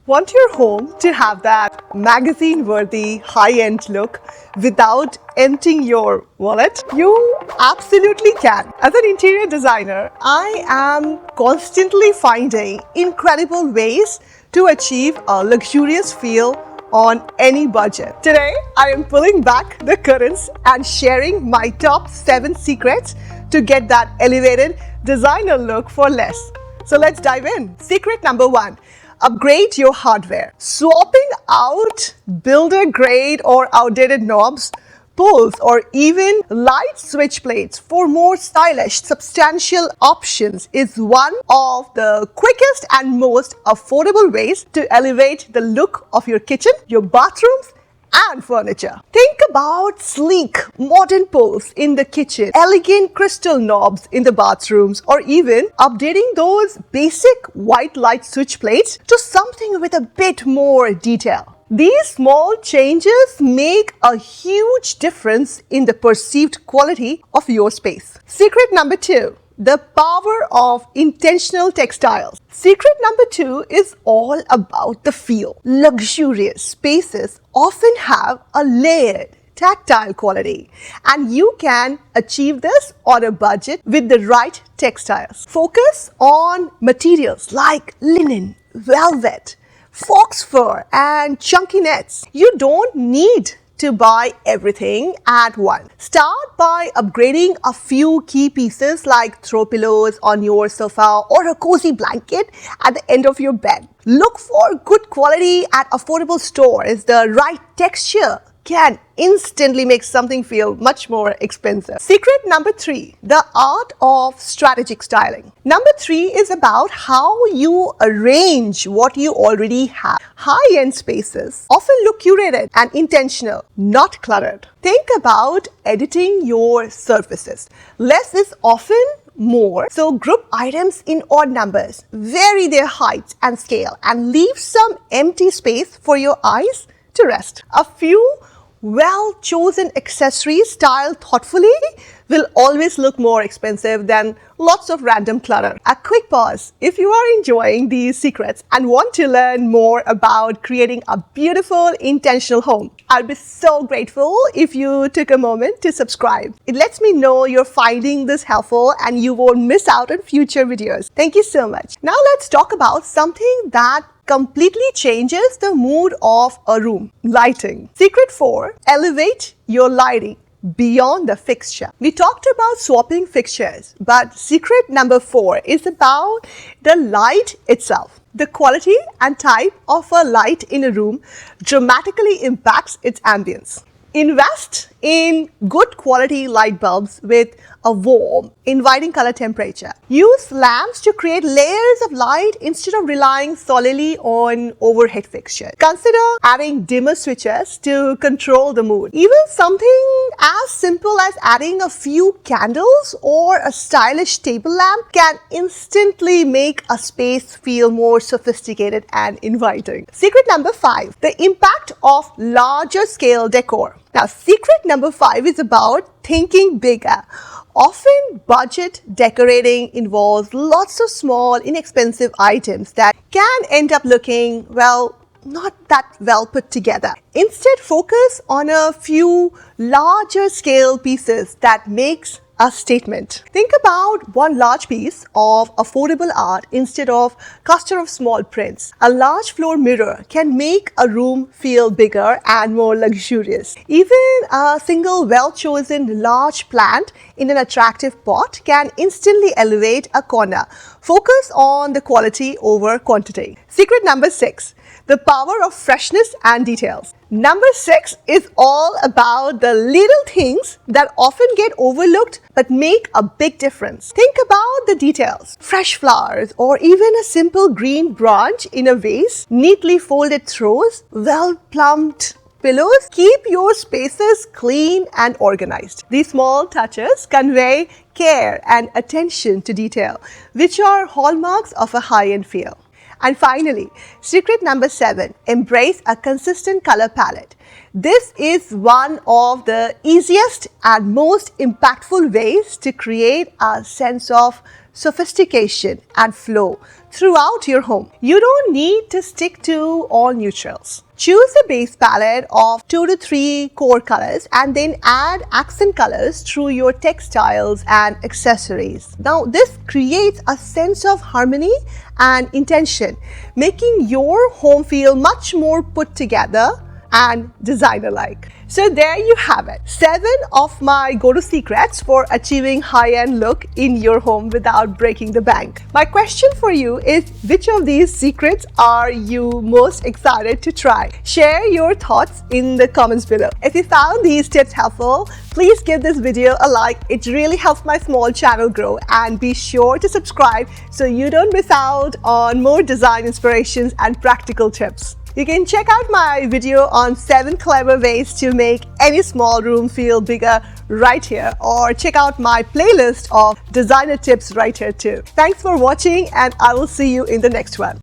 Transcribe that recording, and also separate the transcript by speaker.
Speaker 1: Want your home to have that magazine-worthy, high-end look without emptying your wallet? You absolutely can. As an interior designer, I am constantly finding incredible ways to achieve a luxurious feel on any budget. Today, I am pulling back the curtains and sharing my top 7 secrets to get that elevated designer look for less. So let's dive in. Secret number 1. Upgrade your hardware. Swapping out builder grade or outdated knobs, pulls, or even light switch plates for more stylish, substantial options is one of the quickest and most affordable ways to elevate the look of your kitchen, your bathrooms, and furniture. Think about sleek, modern pulls in the kitchen, elegant crystal knobs in the bathrooms, or even updating those basic white light switch plates to something with a bit more detail. These small changes make a huge difference in the perceived quality of your space. Secret number 2. The power of intentional textiles. Secret number 2 is all about the feel. Luxurious spaces often have a layered, tactile quality, and you can achieve this on a budget with the right textiles. Focus on materials like linen, velvet, fox fur, and chunky nets. You don't need to buy everything at once. Start by upgrading a few key pieces like throw pillows on your sofa or a cozy blanket at the end of your bed. Look for good quality at affordable stores. The right texture can instantly make something feel much more expensive. Secret number 3, the art of strategic styling. Number 3 is about how you arrange what you already have. High-end spaces often look curated and intentional, not cluttered. Think about editing your surfaces. Less is often more, so group items in odd numbers, vary their height and scale, and leave some empty space for your eyes to rest. A few well-chosen accessories styled thoughtfully will always look more expensive than lots of random clutter. A quick pause. If you are enjoying these secrets and want to learn more about creating a beautiful, intentional home, I'd be so grateful if you took a moment to subscribe. It lets me know you're finding this helpful and you won't miss out on future videos. Thank you so much. Now let's talk about something that completely changes the mood of a room. Lighting. Secret 4. Elevate your lighting beyond the fixture. We talked about swapping fixtures, but secret number 4 is about the light itself. The quality and type of a light in a room dramatically impacts its ambience. Invest in good quality light bulbs with a warm, inviting color temperature. Use lamps to create layers of light instead of relying solely on overhead fixtures. Consider adding dimmer switches to control the mood. Even something as simple as adding a few candles or a stylish table lamp can instantly make a space feel more sophisticated and inviting. Secret number 5. The impact of larger scale decor. Now, secret number 5 is about thinking bigger. Often, budget decorating involves lots of small, inexpensive items that can end up looking, well, not that well put together. Instead, focus on a few larger scale pieces that makes a statement. Think about one large piece of affordable art instead of cluster of small prints. A large floor mirror can make a room feel bigger and more luxurious. Even a single well-chosen large plant in an attractive pot can instantly elevate a corner. Focus on the quality over quantity. Secret number 6. The power of freshness and details. Number 6 is all about the little things that often get overlooked but make a big difference. Think about the details. Fresh flowers or even a simple green branch in a vase, neatly folded throws, well-plumbed pillows. Keep your spaces clean and organized. These small touches convey care and attention to detail, which are hallmarks of a high-end feel. And finally, secret number 7, embrace a consistent color palette. This is one of the easiest and most impactful ways to create a sense of sophistication and flow throughout your home. You don't need to stick to all neutrals. Choose a base palette of 2 to 3 core colors and then add accent colors through your textiles and accessories. Now, this creates a sense of harmony and intention, making your home feel much more put together and designer-like. So there you have it. 7 of my go-to secrets for achieving high-end look in your home without breaking the bank. My question for you is, which of these secrets are you most excited to try? Share your thoughts in the comments below. If you found these tips helpful, please give this video a like. It really helps my small channel grow, and be sure to subscribe so you don't miss out on more design inspirations and practical tips. You can check out my video on 7 clever ways to make any small room feel bigger right here, or check out my playlist of designer tips right here too. Thanks for watching, and I will see you in the next one.